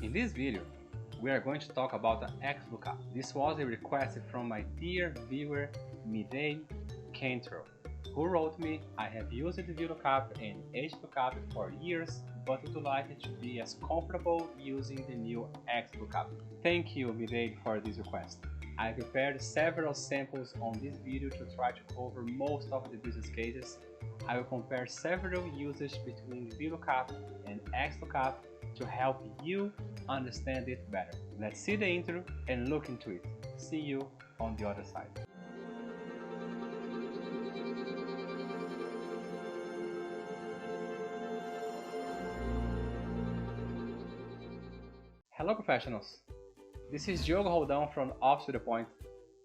In this video, we are going to talk about the XLOOKUP. This was a request from my dear viewer Mireille Cantrell, who wrote me, "I have used the VLOOKUP and HLOOKUP for years, but would like it to be as comfortable using the new XLOOKUP." Thank you, Mireille, for this request. I prepared several samples on this video to try to cover most of the business cases. I will compare several usages between VLOOKUP and XLOOKUP to help you understand it better. Let's see the intro and look into it. See you on the other side. Hello professionals, this is Diogo from Office to the Point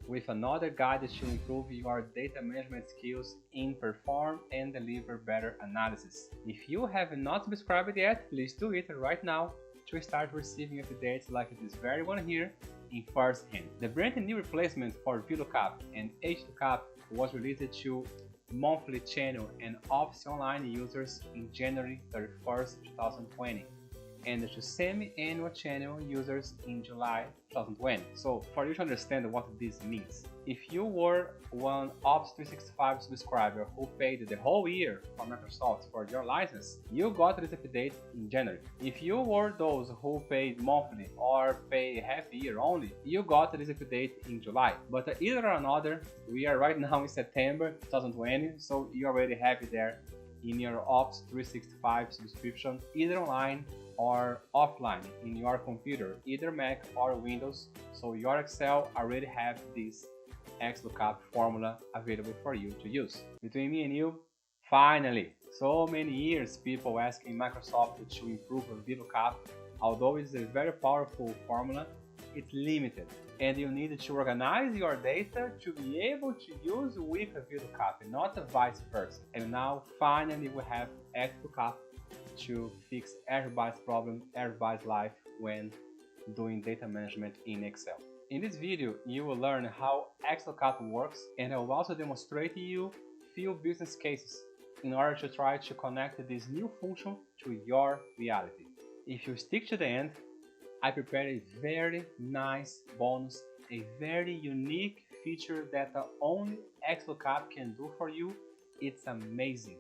with another guide to improve your data management skills in perform and deliver better analysis. If you have not subscribed yet, please do it right now to start receiving updates like this very one here in first hand. The brand new replacement for VLOOKUP and HLOOKUP was released to monthly channel and Office Online users in January 31st, 2020. And to semi-annual channel users in July 2020. So for you to understand what this means, if you were one Office 365 subscriber who paid the whole year for Microsoft for your license, you got this update in January. If you were those who paid monthly or pay half year only, you got this update in July. But either or another, we are right now in September 2020, so you already have it there in your Office 365 subscription, either online or offline in your computer, either Mac or Windows. So your Excel already have this XLOOKUP formula available for you to use. Between me and you, finally, so many years people asking Microsoft to improve VLOOKUP. Although it's a very powerful formula, it's limited and you need to organize your data to be able to use with a VLOOKUP, not vice versa. And now finally we have XLOOKUP to fix everybody's problem, everybody's life when doing data management in Excel. In this video, you will learn how XLOOKUP works, and I will also demonstrate to you few business cases in order to try to connect this new function to your reality. If you stick to the end, I prepared a very nice bonus, a very unique feature that only XLOOKUP can do for you. It's amazing.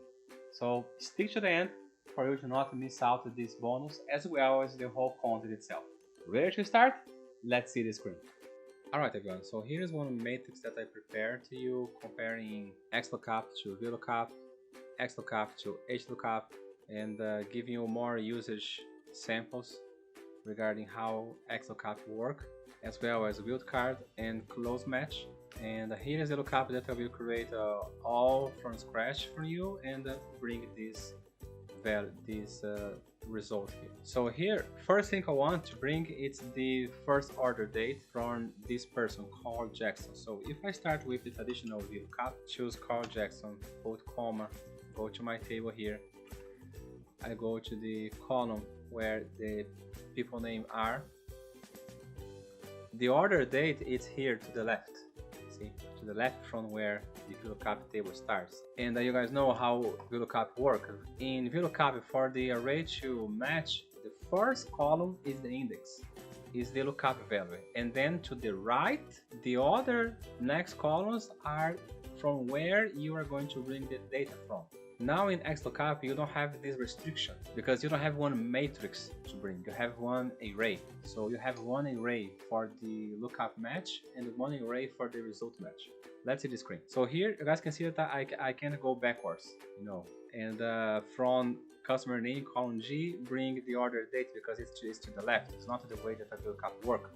So stick to the end for you to not miss out this bonus as well as the whole content itself. Ready to start? Let's see the screen. Alright everyone, so here's one matrix that I prepared to you comparing XLOOKUP to VLOOKUP, XLOOKUP to HLOOKUP, and giving you more usage samples regarding how XLOOKUP work, as well as Wildcard and close match. And here is the lookup that I will create all from scratch for you and bring this result here. So here, first thing I want to bring is the first order date from this person called Jackson. So if I start with the traditional VLOOKUP, choose Carl Jackson, put comma, go to my table here. I go to the column where the people name are. The order date is here to the left. See, to the left from where the VLOOKUP table starts. And you guys know how VLOOKUP works. In VLOOKUP, for the array to match, the first column is the index, is the lookup value. And then to the right, the other next columns are from where you are going to bring the data from. Now in XLOOKUP, you don't have this restriction because you don't have one matrix to bring, you have one array. So you have one array for the lookup match and one array for the result match. Let's see the screen. So here you guys can see that I can go backwards, you know, and from customer name column G, bring the order date because it's to the left. It's not the way that a VLOOKUP works.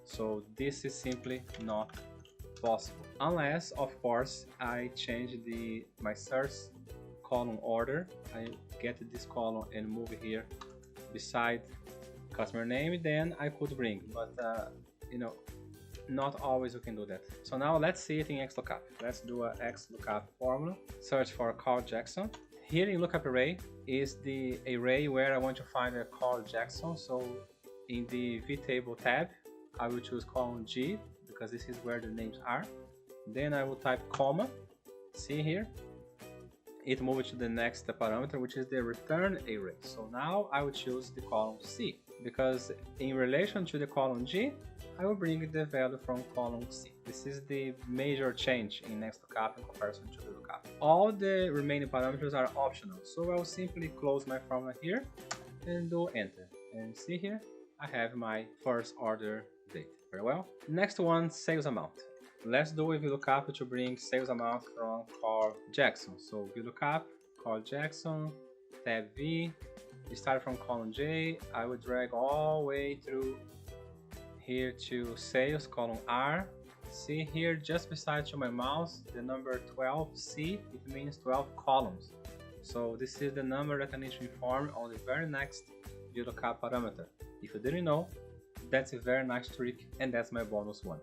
So this is simply not possible unless, of course, I change my search column order. I get this column and move here beside customer name, then I could bring, but you know, not always you can do that. So now let's see it in XLOOKUP. Let's do a XLOOKUP formula. Search for Carl Jackson. Here in lookup array is the array where I want to find a Carl Jackson. So in the vtable tab, I will choose column G because this is where the names are. Then I will type comma. See here, it moves to the next parameter, which is the return array. So now I will choose the column C. because in relation to the column G, I will bring the value from column C. This is the major change in XLOOKUP in comparison to VLOOKUP. All the remaining parameters are optional, so I will simply close my formula here and do enter. And see here, I have my first order date. Very well. Next one, sales amount. Let's do a VLOOKUP to bring sales amount from call Jackson. So VLOOKUP, call Jackson, tab V, start from column J. I will drag all the way through here to sales, column R. See here, just beside to my mouse, the number 12C, it means 12 columns. So this is the number that I need to inform on the very next VLOOKUP parameter. If you didn't know, that's a very nice trick, and that's my bonus one.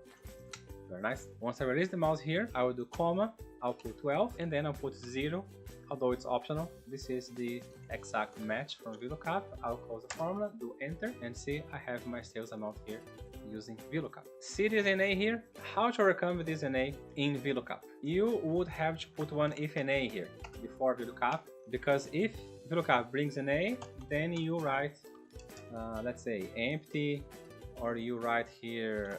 Very nice. Once I release the mouse here, I will do comma, I'll put 12, and then I'll put 0, although it's optional. This is the exact match from VLOOKUP. I'll close the formula, do enter, and see I have my sales amount here using VLOOKUP. See this NA here? How to overcome this NA in VLOOKUP? You would have to put one if NA here before VLOOKUP, because if VLOOKUP brings NA, then you write, let's say, empty, or you write here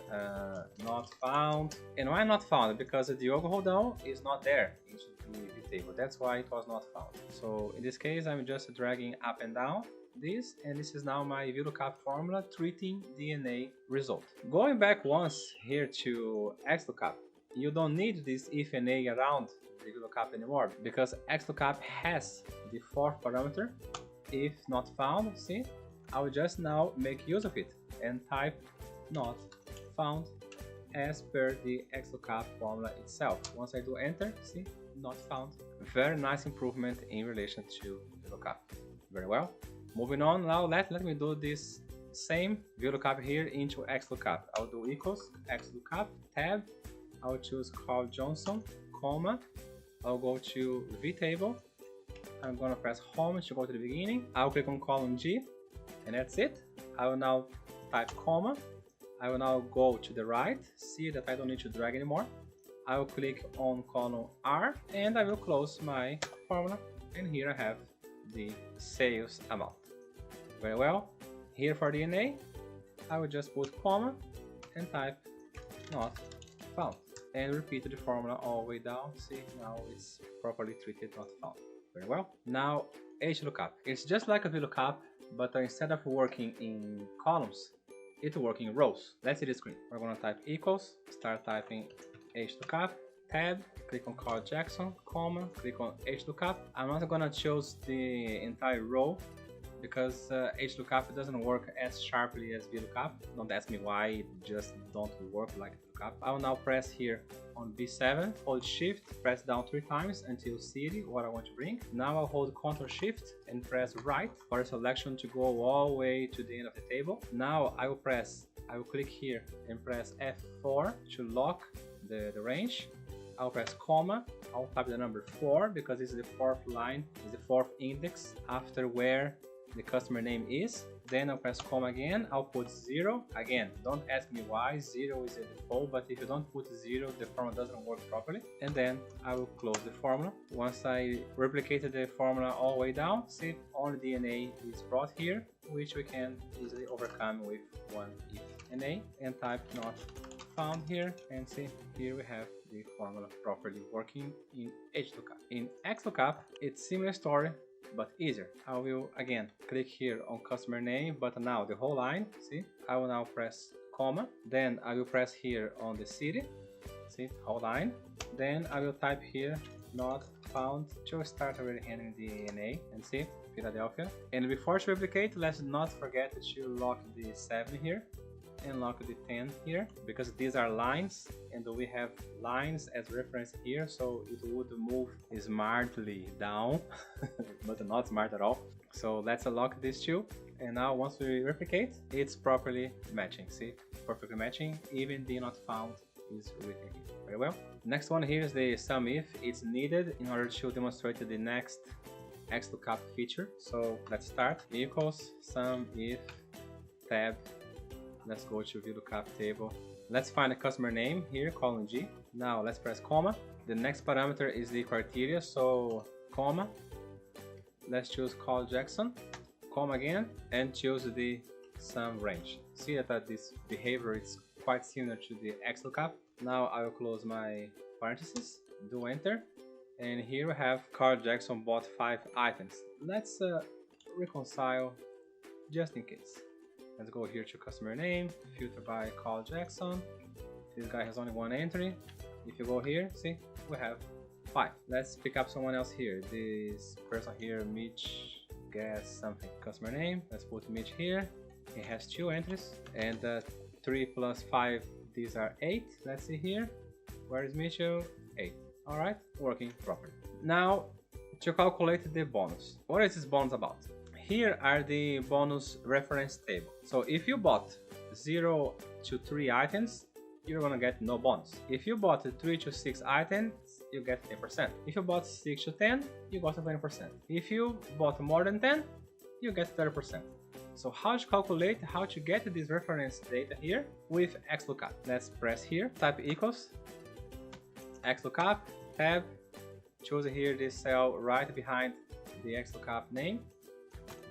not found. And why not found? Because the diogoroldao is not there into the table. That's why it was not found. So in this case, I'm just dragging up and down this, and this is now my VLOOKUP formula treating DNA result. Going back once here to XLOOKUP, you don't need this if NA around the VLOOKUP anymore, because XLOOKUP has the fourth parameter, if not found. See, I will just now make use of it and type not found as per the XLOOKUP formula itself. Once I do enter, see, not found. Very nice improvement in relation to VLOOKUP. Very well. Moving on now, let me do this same VLOOKUP here into XLOOKUP. I'll do equals XLOOKUP tab. I'll choose Carl Johnson, comma. I'll go to VTable. I'm gonna press home to go to the beginning. I'll click on column G, and that's it. I will now type comma. I will now go to the right. See that I don't need to drag anymore. I will click on column R, and I will close my formula. And here I have the sales amount. Very well. Here for the NA, I will just put comma and type not found, and repeat the formula all the way down. See, now it's properly treated not found. Very well. Now HLOOKUP. It's just like a VLOOKUP, but instead of working in columns, it works in rows. Let's see the screen. We're gonna type equals, start typing HLOOKUP, tab, click on Carl Jackson, comma, click on HLOOKUP. I'm not gonna choose the entire row because HLOOKUP doesn't work as sharply as VLOOKUP. Don't ask me why, it just don't work like VLOOKUP. I will now press here on B7, hold shift, press down 3 times until see what I want to bring. Now I'll hold Ctrl Shift and press right for a selection to go all the way to the end of the table. Now I will click here and press F4 to lock the range. I'll press comma, I'll type the number 4 because this is the 4th line, is the 4th index after where the customer name is. Then I'll press comma again, I'll put 0. Again, don't ask me why, 0 is the default, but if you don't put 0, the formula doesn't work properly. And then I will close the formula. Once I replicated the formula all the way down, see, only DNA is brought here, which we can easily overcome with one if NA, and type not found here, and see, here we have the formula properly working in HLOOKUP. In XLOOKUP, it's similar story, but easier. I will again click here on customer name, but now the whole line. See, I will now press comma, then I will press here on the city, see, whole line. Then I will type here not found to start already handling the NA, and see, Philadelphia. And before to replicate, let's not forget to lock the 7 here and lock the 10 here, because these are lines and we have lines as reference here, so it would move smartly down but not smart at all. So let's unlock these two, and now once we replicate, it's properly matching. See, perfectly matching, even the not found is written here. Very well. Next one here is the sum if. It's needed in order to demonstrate the next XLOOKUP feature. So let's start. Equals sum if tab. Let's go to VLOOKUP table. Let's find a customer name here, column G. Now let's press comma. The next parameter is the criteria, so comma. Let's choose Carl Jackson, comma again, and choose the some range. See that this behavior is quite similar to the XLOOKUP. Now I will close my parentheses, do enter, and here we have Carl Jackson bought 5 items. Let's reconcile just in case. Let's go here to customer name, filter by Carl Jackson. This guy has only 1 entry. If you go here, see, we have 5. Let's pick up someone else here. This person here, Mitch, guess something. Customer name, let's put Mitch here. He has 2 entries, and 3 plus 5, these are 8. Let's see here. Where is Mitchell? 8. Alright, working properly. Now, to calculate the bonus. What is this bonus about? Here are the bonus reference table. So if you bought 0 to 3 items, you're gonna get no bonus. If you bought 3 to 6 items, you get 10%. If you bought 6 to 10, you got 20%. If you bought more than 10, you get 30%. So how to calculate, how to get this reference data here with XLOOKUP. Let's press here, type equals, XLOOKUP, tab, choose here this cell right behind the XLOOKUP name,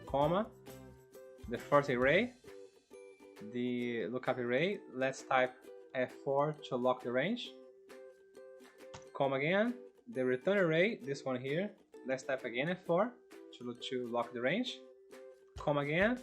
comma, the first array, the lookup array, let's type F4 to lock the range, comma again, the return array, this one here, let's type again F4 to lock the range, comma again,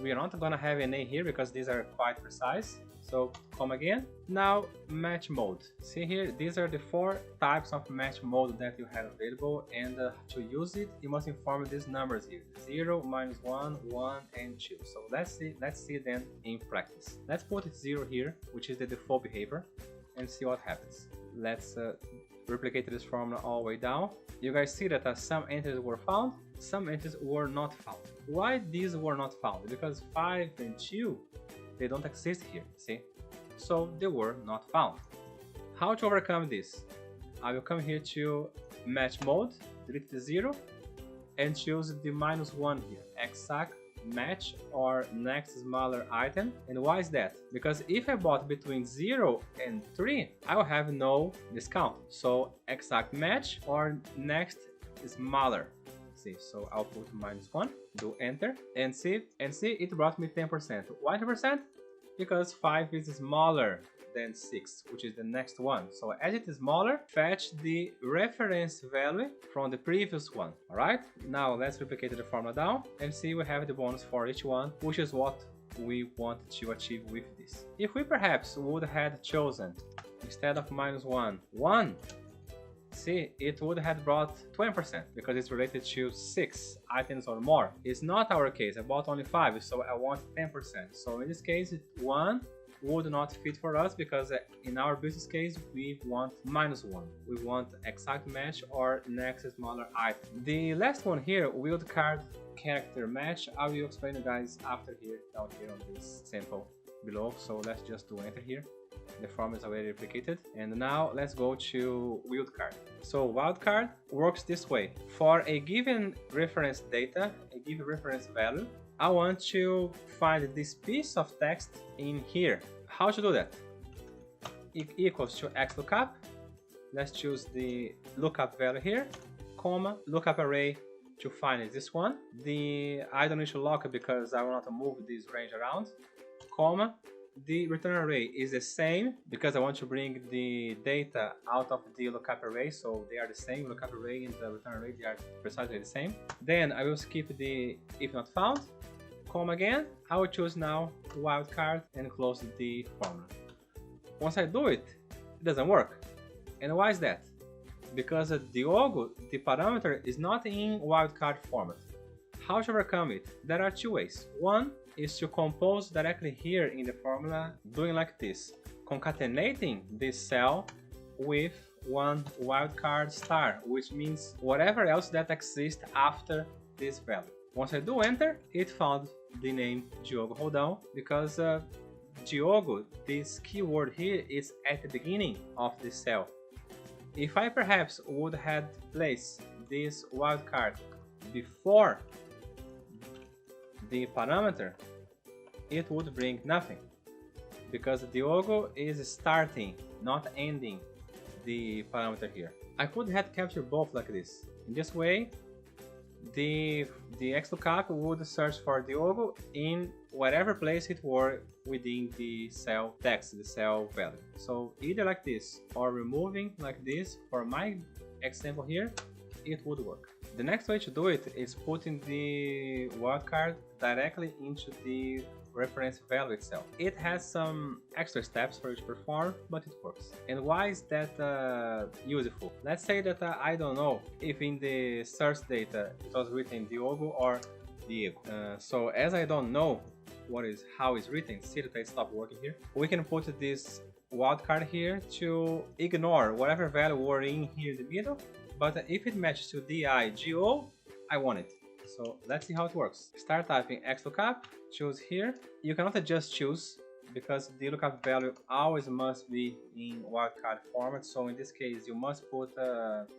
we are not gonna have an A here because these are quite precise, so comma again. Now match mode, see here, these are the 4 types of match mode that you have available, and to use it you must inform these numbers here, 0, -1, 1 and 2. So let's see them in practice. Let's put it 0 here, which is the default behavior, and see what happens. Let's replicate this formula all the way down. You guys see that some entries were found, some entries were not found. Why these were not found? Because 5 and 2, they don't exist here, see? So they were not found. How to overcome this? I will come here to match mode, delete the 0, and choose the -1 here, exact match or next smaller item. And why is that? Because if I bought between 0 and 3, I will have no discount. So exact match or next smaller. See, so I'll put -1, do enter, and see it brought me 10%. Why 10%? Because 5 is smaller than 6, which is the next one. So as it is smaller, fetch the reference value from the previous one. Alright, now let's replicate the formula down and see we have the bonus for each one, which is what we want to achieve with this. If we perhaps would have chosen, instead of -1, 1, see, it would have brought 20% because it's related to 6 items or more. It's not our case, I bought only 5, so I want 10%. So in this case, 1 would not fit for us because in our business case, we want -1. We want exact match or next smaller item. The last one here, Wildcard character match, I will explain you guys after here, down here on this sample below. So let's just do enter here. The form is already replicated, and now let's go to Wildcard. So Wildcard works this way. For a given reference data, a given reference value, I want to find this piece of text in here. How to do that? Equals to XLOOKUP. Let's choose the lookup value here, comma, lookup array to find this one. I don't need to lock it because I want to move this range around, comma. The return array is the same because I want to bring the data out of the lookup array, so they are the same. Lookup array and the return array, they are precisely the same. Then I will skip the if not found, comma again. I will choose now wildcard and close the formula. Once I do it, it doesn't work. And why is that? Because Diogo, the parameter, is not in wildcard format. How to overcome it? There are 2 ways. One is to compose directly here in the formula, doing like this, concatenating this cell with one wildcard star, which means whatever else that exists after this value. Once I do enter, it found the name diogoroldao because Diogo, this keyword here, is at the beginning of the cell. If I perhaps would have placed this wildcard before the parameter, it would bring nothing because Diogo is starting, not ending the parameter here. I could have captured both like this. In this way, the XLOOKUP would search for Diogo in whatever place it were within the cell text, the cell value. So either like this or removing like this, for my example here, it would work. The next way to do it is putting the wildcard directly into the reference value itself. It has some extra steps for you to perform, but it works. And why is that useful? Let's say that I don't know if in the source data it was written Diogo or Diego. So as I don't know how it's written, see that I stopped working here, we can put this wildcard here to ignore whatever value were in here in the middle, but if it matches to DIGO, I want it. So let's see how it works. Start typing XLOOKUP, choose here. You cannot just choose because the lookup value always must be in wildcard format. So in this case, you must put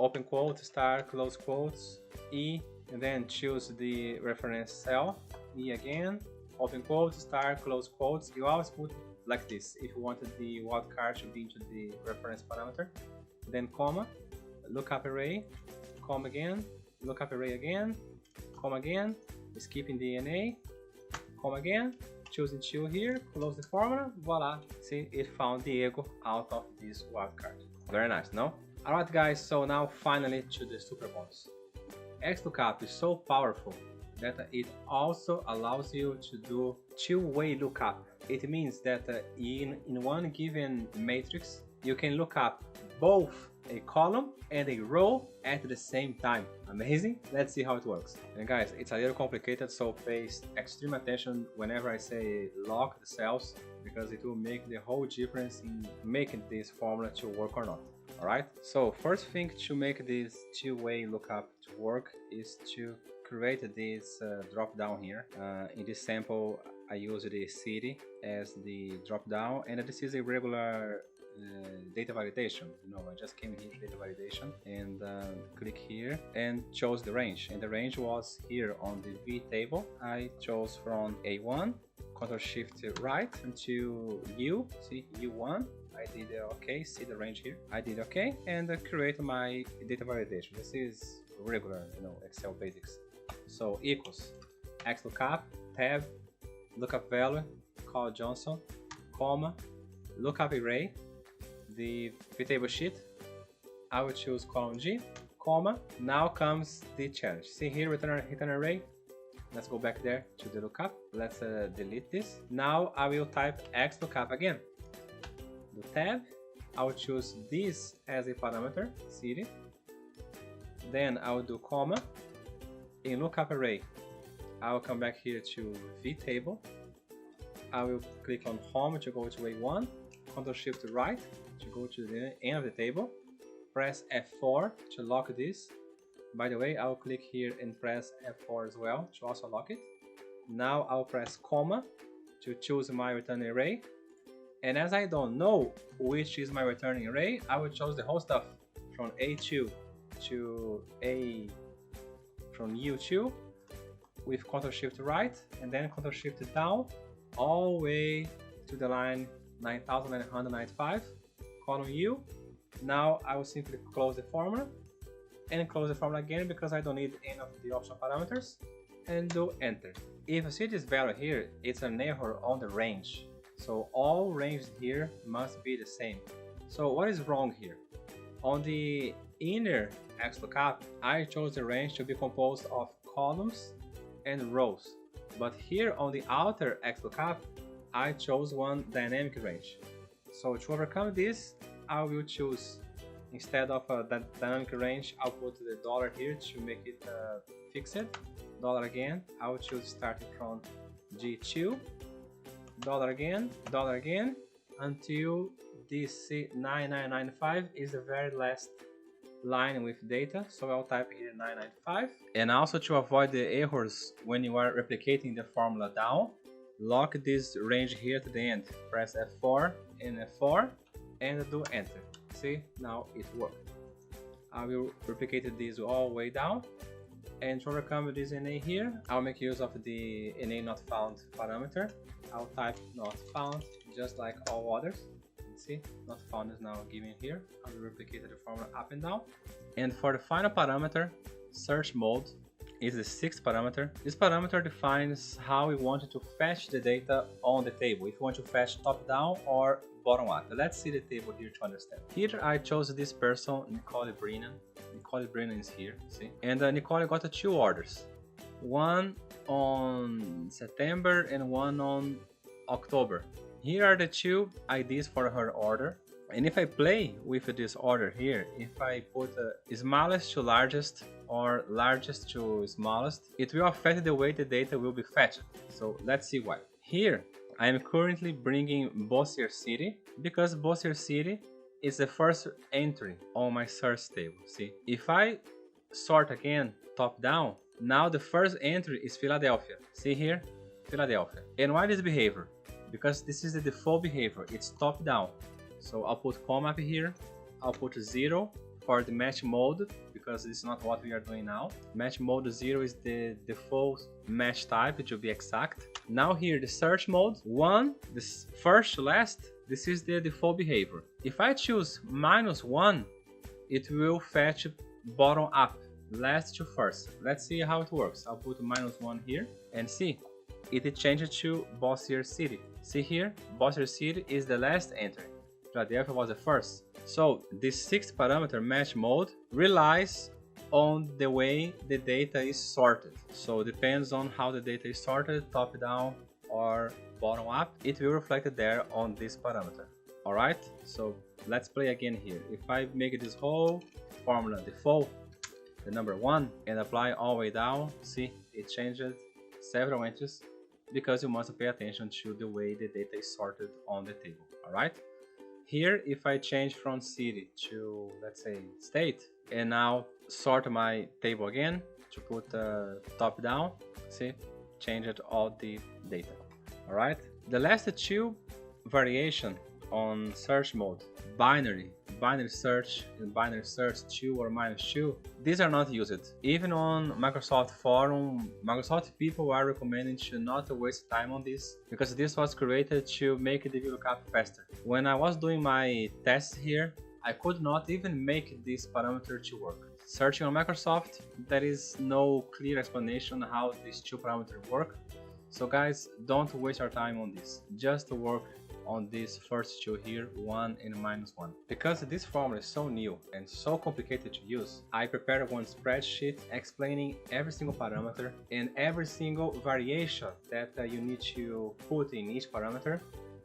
open quote, star, close quotes, E, and then choose the reference cell, E again, open quote, star, close quotes. You always put like this if you wanted the wildcard to be into the reference parameter. Then comma, lookup array, comma again, lookup array again, comma again, skipping DNA, comma again, choosing 2 here, close the formula, voila, see, it found Diego out of this wildcard. Very nice, no? Alright guys, so now finally to the super bonus. XLOOKUP is so powerful that it also allows you to do two-way lookup. It means that in one given matrix, you can look up both a column and a row at the same time. Amazing? Let's see how it works. And guys, it's a little complicated, so pay extreme attention whenever I say lock the cells, because it will make the whole difference in making this formula to work or not. Alright? So first thing to make this two-way lookup to work is to create this drop down here. In this sample, I use the city as the drop down, and this is a regular data validation. I just came here to data validation and click here and chose the range, and the range was here on the V table. I chose from A1, Ctrl Shift right until U, see U1. I did OK, see the range here. I did OK and create my data validation. This is regular, Excel basics. So equals XLOOKUP, tab, lookup value, call Johnson, comma, lookup array, the VTable sheet, I will choose column G, comma, now comes the challenge. See here, return array. Let's go back there to the lookup. Let's delete this. Now I will type XLOOKUP again. The tab, I will choose this as a parameter, city. Then I will do comma. In lookup array, I will come back here to VTable. I will click on home to go to A1, Ctrl Shift right to go to the end of the table, press F4 to lock this. By the way, I will click here and press F4 as well to also lock it. Now I'll press comma to choose my return array, and as I don't know which is my returning array, I will choose the whole stuff from A2 to from U2 with Ctrl Shift right and then Ctrl Shift down all the way to the line 9995, column U. Now I will simply close the formula and close the formula again because I don't need any of the optional parameters, and do enter. If you see this value here, it's an error on the range. So all ranges here must be the same. So what is wrong here? On the inner XLOOKUP, I chose the range to be composed of columns and rows. But here on the outer XLOOKUP, I chose one dynamic range. So to overcome this, I will choose, instead of that dynamic range, I'll put the dollar here to make it fixed. Dollar again, I will choose starting from G2, dollar again, until this 9995 is the very last line with data. So I'll type here 995. And also to avoid the errors when you are replicating the formula down, lock this range here to the end. Press F4 and F4 and do enter. See, now it worked. I will replicate this all the way down. And to overcome this NA here, I'll make use of the NA not found parameter. I'll type not found just like all others. See, not found is now given here. I will replicate the formula up and down. And for the final parameter, search mode, is the sixth parameter. This parameter defines how we want to fetch the data on the table, if you want to fetch top down or bottom up. Let's see the table here to understand. Here I chose this person, Nicole Brennan. Nicole Brennan is here, see? And Nicole got two orders. One on September and one on October. Here are the two IDs for her order. And if I play with this order here, if I put smallest to largest or largest to smallest, it will affect the way the data will be fetched. So let's see why. Here, I am currently bringing Bossier City because Bossier City is the first entry on my search table. See, if I sort again top down, now the first entry is Philadelphia. See here, Philadelphia. And why this behavior? Because this is the default behavior, it's top down. So I'll put comma up here, I'll put 0 for the match mode, because this is not what we are doing now. Match mode 0 is the default match type, it should be exact. Now here, the search mode 1, this first to last, this is the default behavior. If I choose -1, it will fetch bottom up, last to first. Let's see how it works. I'll put -1 here and see, it changed to Bossier City. See here, Bossier City is the last entry. Philadelphia was the first. So this sixth parameter, match mode, relies on the way the data is sorted. So it depends on how the data is sorted, top down or bottom up, it will reflect it there on this parameter. Alright, so let's play again here. If I make this whole formula default, the number 1, and apply all the way down, see, it changed several entries because you must pay attention to the way the data is sorted on the table. Alright. Here, if I change from city to, let's say, state, and now sort my table again to put top down, see, changed all the data. All right. The last two variation on search mode, binary search and binary search 2 or -2, these are not used. Even on Microsoft forum, Microsoft people are recommending to not waste time on this because this was created to make the VLOOKUP faster. When I was doing my tests here, I could not even make this parameter to work. Searching on Microsoft, there is no clear explanation how these two parameters work. So guys, don't waste your time on this. Just work on these first two here, 1 and -1. Because this formula is so new and so complicated to use, I prepared one spreadsheet explaining every single parameter and every single variation that you need to put in each parameter,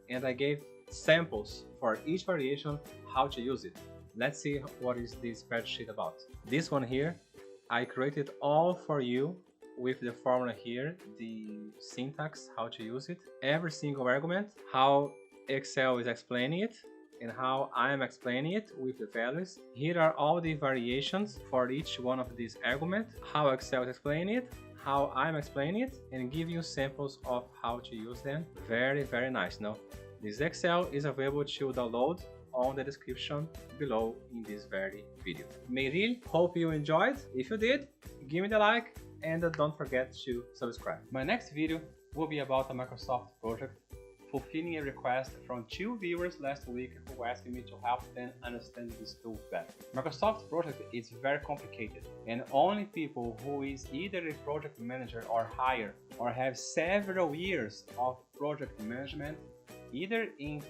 and I gave samples for each variation how to use it. Let's see what is this spreadsheet about. This one here, I created all for you with the formula here, the syntax, how to use it, every single argument, how Excel is explaining it, and how I am explaining it with the values. Here are all the variations for each one of these arguments, how Excel is explaining it, how I'm explaining it, and give you samples of how to use them. Very, very nice, no? This Excel is available to download on the description below in this very video. Mireille, hope you enjoyed. If you did, give me the like and don't forget to subscribe. My next video will be about a Microsoft project fulfilling a request from 2 viewers last week who asked me to help them understand this tool better. Microsoft project is very complicated, and only people who is either a project manager or higher or have several years of project management, either in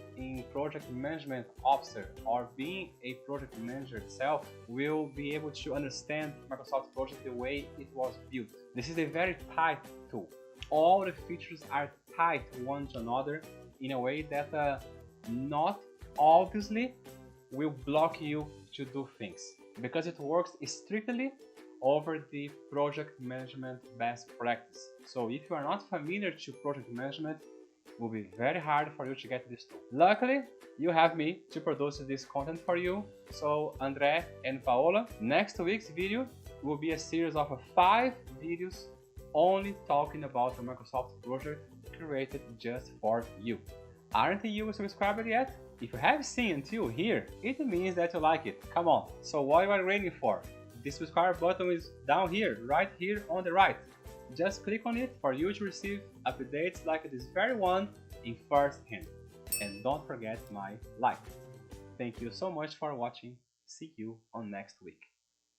project management officer or being a project manager itself, will be able to understand Microsoft project the way it was built. This is a very tight tool. All the features are tied one to another in a way that not obviously will block you to do things, because it works strictly over the project management best practice. So if you are not familiar to project management, it will be very hard for you to get this tool. Luckily, you have me to produce this content for you. So André and Paola, next week's video will be a series of 5 videos only talking about the Microsoft project created just for you. Aren't you subscribed yet? If you have seen until here, it means that you like it. Come on. So what are you waiting for? The subscribe button is down here, right here on the right. Just click on it for you to receive updates like this very one in first hand. And don't forget my like. Thank you so much for watching. See you on next week.